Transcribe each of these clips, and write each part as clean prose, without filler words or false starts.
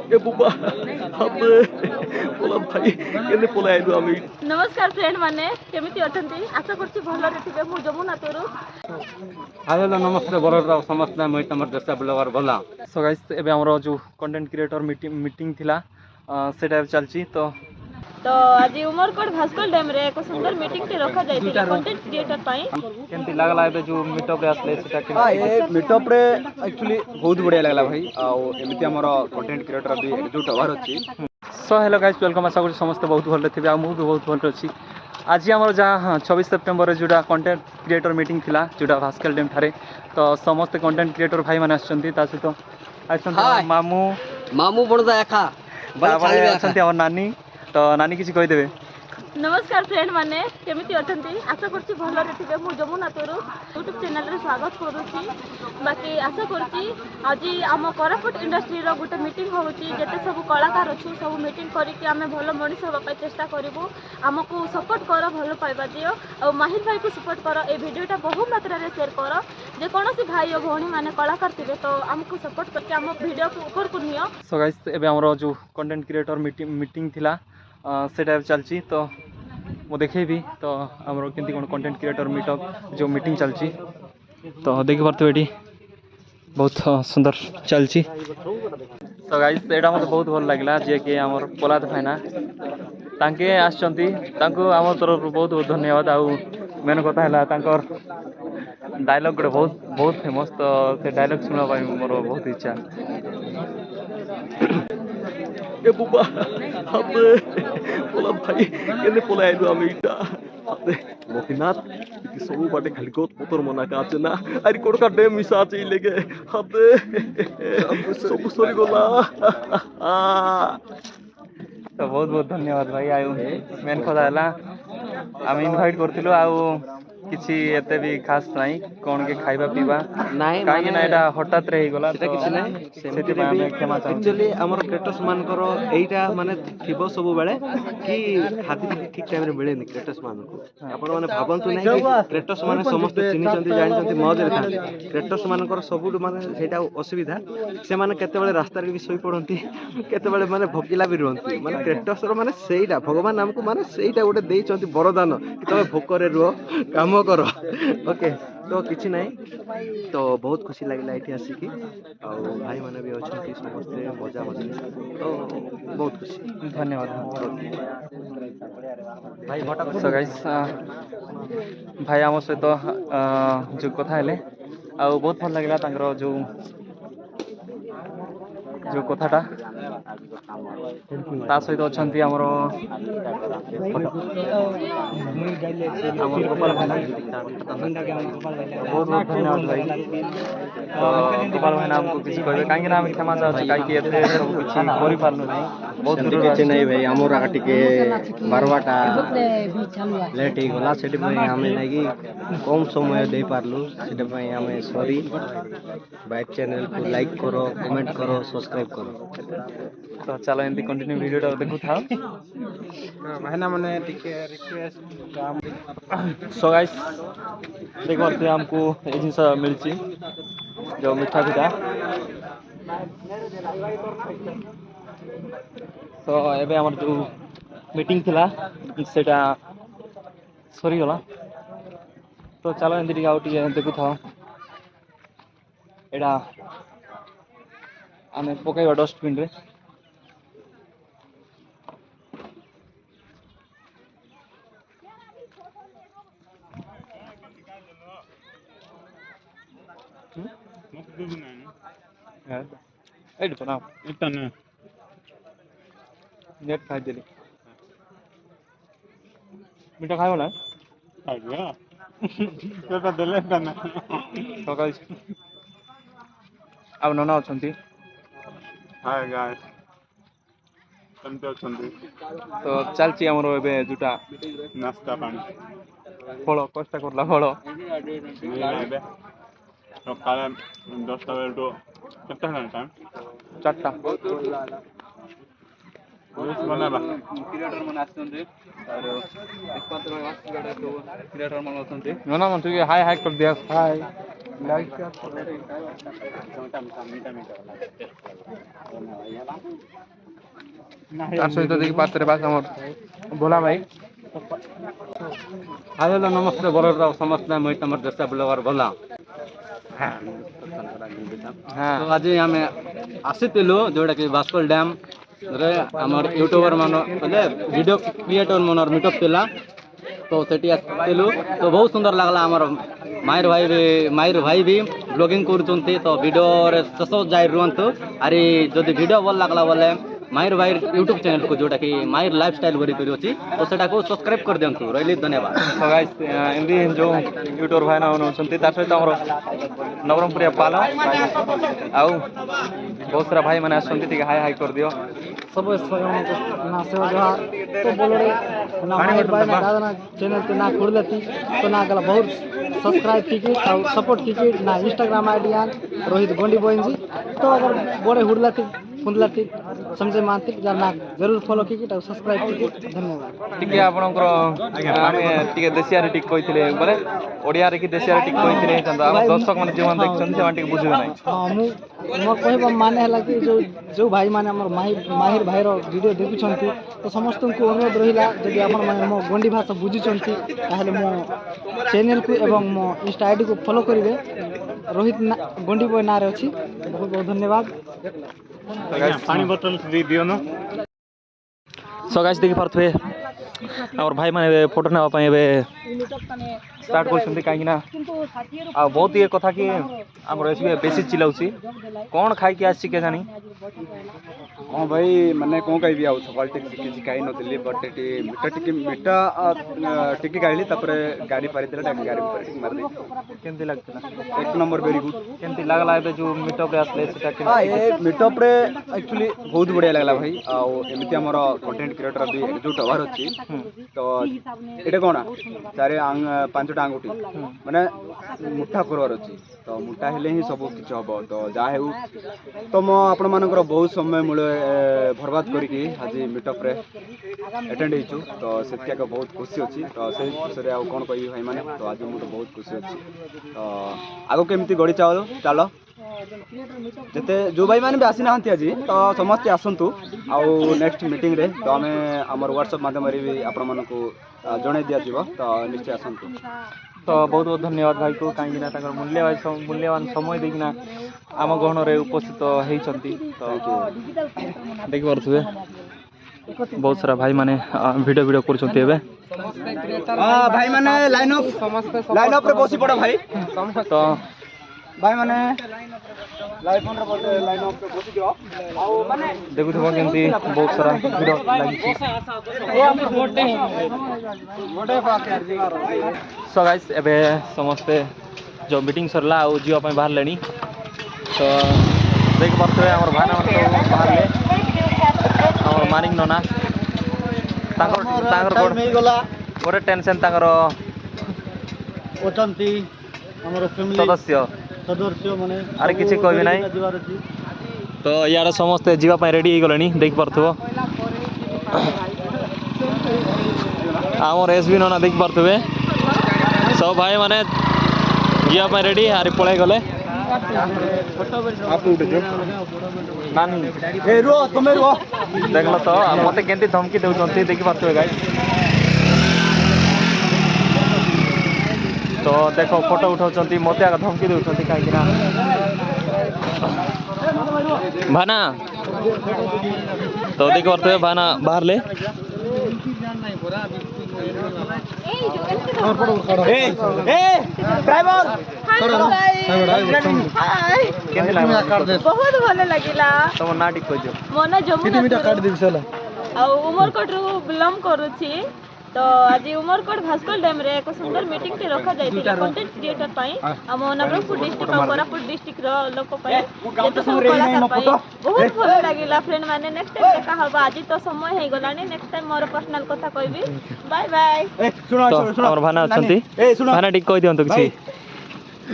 ए बुबा अबे बोला भाई केने पलाइलु आमी। नमस्कार फ्रेंड माने केमिति अछंती आशा करछि भलरे थिबे मु जमुना तोरु हेलो नमस्ते बरोबर समस्त मैं तुम देश ब्लॉगर बोला। सो गाइस एबे हमरो जो कंटेंट क्रिएटर मीटिंग थिला सेटा चलची तो आज उमरकोट भास्कर डैम रे एक सुंदर मीटिंग टे रखा जायतिला कंटेंट क्रिएटर पई केमती लागला एबे जो मीटअप रे आसले सेटा केमती ए मीटअप रे एक्चुअली बहुत बढ़िया लागला भाई आ एमिति हमरो कंटेंट क्रिएटर भी एकजुट हवार अछि। सो हेलो गाइस वेलकम आशा करछि समस्त बहुत भले थिबे आ मु भी बहुत भले अछि। आज हमर जहाँ 26 सेप्टेम्बर जोड़ा कंटेंट क्रिएटर मीटिंग थिला जोड़ा भास्कर डैम ठारे तो समस्त कंटेंट क्रिएटर भाई माने आछंती ता सहित आछंती मामू मामू बणदा एखा बाले आछंती हमर नानी तो नानी किछि कहि देबे। नमस्कार फ्रेंड माने केमिति अछंती आशा करछि भलरे थिबे मु जमुना तोरु यूट्यूब चैनल रे स्वागत करूछि। बाकी आशा करछि आज आम कोरापुट इंडस्ट्री रो गुटे मीटिंग होउछि जेते सब कलाकार अछि सब मीटिंग करिकि आमे भलो मनीष होबा पय चेष्टा करिवो। हमकु सपोर्ट करो भलो पाइबा दियो और माहिर भाई को सपोर्ट करो ए वीडियोटा बहु मात्रा रे शेयर करो जे कोनोसी भाई और भौणी माने कलाकार थिबे तो हमकु सपोर्ट करके हम वीडियो को ऊपर को नियो। सो गाइस एबे हमरो जो कंटेंट क्रिएटर मीटिंग थिला सेटा चलची तो मु देखेबी तो हमरो केंती कोन कंटेंट क्रिएटर मीटअप जो मीटिंग चलची तो देखि परतो एडी बहुत सुंदर चलची। तो गाइस एटा मते बहुत भल लागला जे कि हमर पोलाद भाईना तांके आछंती तांको हमर तरफ बहुत बहुत धन्यवाद। आ मेन कथा हला तांकर डायलॉग गुड बहुत फेमस तो से डायलॉग सुनबा पाई मोर बहुत इच्छा। ए बुबा अबे बोला भाई केने पलाइलु आमी इटा अबे मोहिनाथ कि सब बाटे खाली गोत पतर मना का আছে না আরে কোডকা ড্যাম মিশা আছে ইলেগে अबे सब सरी गला। तो बहुत बहुत धन्यवाद भाई आयु मेन कथा हला आम इनवाइट करथिलु आ किछि एते भी खास नाही कोन के खाइबा पीबा नाही काहे ना एटा हठात रे गला सेटा किछि नाही सेमति सेति भी में क्षमा चाहू। एक्चुअली हमर क्रेटस मानकर एइटा माने थिबो सब बेले कि खातिर ठीक टाइम रे मिले नि क्रेटस मानको आपण माने भाबंतु नाही कि क्रेटस माने समस्त चिनि चंदी जानि चंदी मौज रे थांती क्रेटस मानकर सबुड माने सेटा असुविधा से माने केते बेले रास्ता रे भी सोई पडंती केते बेले माने भोकिला भी रहंती माने क्रेटस रो माने सेइटा भगवान हमको माने सेइटा गोटे देई चंती वरदान कि तमे भोकरे रुह काम करो ओके तो किछि नहीं तो बहुत खुशी लागला एठी आसी और भाई माने भी अछंती समस्त मजा मजा तो बहुत खुशी धन्यवाद सो गाइस भाई आम सहित जो कथा हेले आ बहुत भल लागला तांकर जो कथाटा ता सहित अछंती हमर गोपाल भाई बहुत बहुत धन्यवाद भाई। तो गोपाल भाई हमको किसी कहबे काहे ना हम क्षमा चाहू काहे कि एते सब कुछ करि पारनु नहीं बहुत दूर किछि नहीं भाई हमर आका टिके बारवाटा लेट ही गला सेठी पई हमें नहीं कम समय दे पारलु सेठी पई हमें सॉरी। बाइक चैनल को लाइक करो कमेंट करो सब्सक्राइब करो। तो चलो एंती कंटिन्यू वीडियो देखु था भाईना माने टिके रिक्वेस्ट सो गाइस देख पारते हमको ए जिंस मिलची जो मिठा पिठा तो एबे हमर जो मीटिंग थिला सेटा सरी गला तो चलो एंती टिके आउट देखु था एडा आमे पकाइबा डस्टबिन रे एड बना इतना नेट खाइ देली मिठा खाइ वाला आ गया तो देले तना तो गाइस अब नना अछंती हाय गाइस केमते अछंती तो चलची हमरो एबे जुटा नाश्ता पानी फଳ कष्ट करला फଳ ଏବେ ସକାଳେ 10ଟା ବେଳଠୁ କେତେ ହେଲାଣି ଟାଇମ୍ 4ଟା ବନେଇବା क्रिएटर मन आछंती और एकमात्र वास्तुगड तो क्रिएटर मन अछंती नना मन तुके हाय हाय कर दिया हाय लाइक कर तार सहित देखि पात्रे बास हमर भोला भाई हेलो नमस्ते बरोड समस्त मैं तुम देश ब्लॉगर भोला हाँ तो आज आम आसीलु जोटा कि बास्कोल डैम रे आमर यूट्यूबर मान वीडियो क्रिएटर मनर मीटअप थिला तो सेठी आसीलु तो बहुत सुंदर लगला आमर मायर भाई भी ब्लॉगिंग करूचंती तो वीडियो रे ससो जाय रुहंतु अरे जदि वीडियो भल लागला बोले मायर भाई यूट्यूब चैनल को जोटा कि मायर लाइफस्टाइल बोली करी अछि तो सेटा को सब्सक्राइब कर दियंतु रहली धन्यवाद। तो गाइस एमदी जो यूट्यूबर भाई ना होनछंती तार सहित हमर नवरंगपुरिया पाल आउ बहुत सारा भाई माने आछंती ठीक हाय हाय कर दियो सब ना सेवा जोहार तो बोलड़े ना माहिर भाई ना दादा ना चैनल पे ना खोल लेती तो ना गला बहुत सब्सक्राइब कीजिए और सपोर्ट कीजिए ना इंस्टाग्राम आईडी आन रोहित गोंडी बोइनजी तो अगर बड़े हुडलाती फुंदलाती समझे मानती ना जरूर फॉलो कीजिए और सब्सक्राइब कीजिए धन्यवाद। टिके आपनकर आमे टिके देशियारी टिक कहिथिले बोले ओडिया रे कि देशियारी टिक कहिथिले चंदा हम दर्शक माने जेवन देखछन से टिके बुझिबे नै हां मु मोर कहबा माने हला कि जो भाई माने हमर माहिर भाई रो वीडियो देखुछंती तो समस्त को अनुरोध रहिला जदि आपन माने मो गोंडी भाषा बुझुछंती ताहले मो चैनल को एवं मो इंस्टा आईडी को फॉलो करिवे रोहित गोंडी बॉय नारे अछि बहुत बहुत धन्यवाद। पानी बोतल दे दियो न सो गाइस देखि पारथुए और भाई माने फोटो ना पाए बे स्टार्ट करछंती काहे ना आ बहुत ये कथा कि हमर एसबी बेसी चिलाउची कोन खाइ के आछि के जानी हाँ भाई मैंने कौन कही भी आउ सकाल टिके खाई नथिली बट मीठा टिके खाइली तापरे गाड़ी पारी देला गाड़ी पारी मार दे केमती लागतला एक नंबर वेरी गुड केमती लागला एबे जो मीटअप रे आसले सेटा हाँ केमती ये मीटअप रे एक्चुअली बहुत बढ़िया लगला भाई आउ एमिति हमर कंटेंट क्रिएटर भी एकजुट हवार अछि तो एटा कोना चारे पांचटा आंगुठी माने मुठा करवार अछि तो मुठा हेले ही सब किछ हबो तो जा हेउ तो म आपण मानकर बहुत समय मूल्य बर्बाद करके आज मीटअप रे अटेंड हेचु तो सेतिया को बहुत खुशी अछि तो से खुशी रे आ कोन कहि भाई माने तो आज मु बहुत खुशी अछि तो आगो केमती गड़ी चालो जते जो भाई माने भी आसी नाहंती आज तो समस्त आसंतु आउ नेक्स्ट मीटिंग रे तो हमें हमर व्हाट्सएप माध्यम रे भी आपण मानको जणाई दिया जिवो तो निश्चय आसंतु। तो बहुत बहुत धन्यवाद भाई को कहीं ना ताकर मूल्यवान समय देखना आम गहन रे उपस्थित होइछंती तो देखि परथुए बहुत सारा भाई माने वीडियो करछंती एबे हां भाई माने लाइन अप रे बसी पड़ो भाई तो भाई माने लाइन अप रे बसी दियो आ माने देखुथबो केमती बहुत सारा वीडियो लागि सो गाइस एबे समस्ते जो मीटिंग सरला आ जियो पे बाहर लेनी तो देख परथुए हमर भाना मन तो बाहर ले हमर मानिक नना ताकर में गला गोटे टेंशन ताकर ओचंती हमर फैमिली सदस्य माने अरे किछि कहबे नै तो यार समस्ते जीवा पे रेडी हो गलेनी देख परथुबो आमर एसबी नना देख परथुबे सब भाई माने जीवा पे रेडी आरे पळे गले आप उठ जो नानी ए रो तुमे रो देखलो तो मते केंती धमकी देउचंती देखि परथुबे गाइस तो देखो फोटो उठाउचंती मते आगा धमकी देउचंती काहे ना भाना तो देखो परथुबे भाना बाहर ले ड्राइवर केंती लागला बहुत भल लगिला तम ना टिक कहियो मो ना जमुना काट देबी साला आ उमरकोट रु बिलॉन्ग करूची तो आज उमरकोट भास्कर डैम रे एक सुंदर मीटिंग के रखा जाइतिला कंटेंट क्रिएटर पई हम नवरंगपुर डिस्ट्रिक्ट और कोरापुट डिस्ट्रिक्ट रो लोक पई जेते सब कलाकार पई बहुत भल लागिला फ्रेंड माने नेक्स्ट टाइम देखा हबा आज तो समय हे गलानी नेक्स्ट टाइम मोर पर्सनल कथा कहबी बाय बाय ए सुनो तो हमर भाना अछंती भाना टिक कहि दियंतो किछि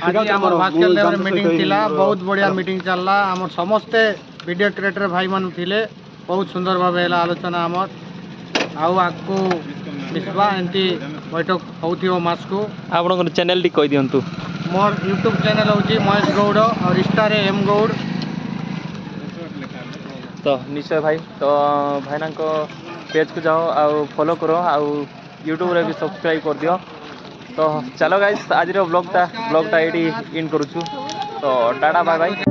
आज हमर भास्कर डैम रे मीटिंग थिला बहुत बढ़िया मीटिंग चलला हमर समस्त वीडियो क्रिएटर भाई मान थिले बहुत सुंदर भाबे हला आलोचना हमर आउ आकु मिसबा एंती बैठक होथियो मास को आपन चैनल टिक कहि दियंतो मोर यूट्यूब चैनल होची महेश गौड़ और इंस्टा रे एम गौड़ तो निश्चय भाई तो भाईना पेज को जाओ आउ फॉलो करो आउ यूट्यूब रे भी सब्सक्राइब कर दियो। तो चलो गाइस आज ब्लॉगटा ये इन करूँ तो टाटा बाय बाय।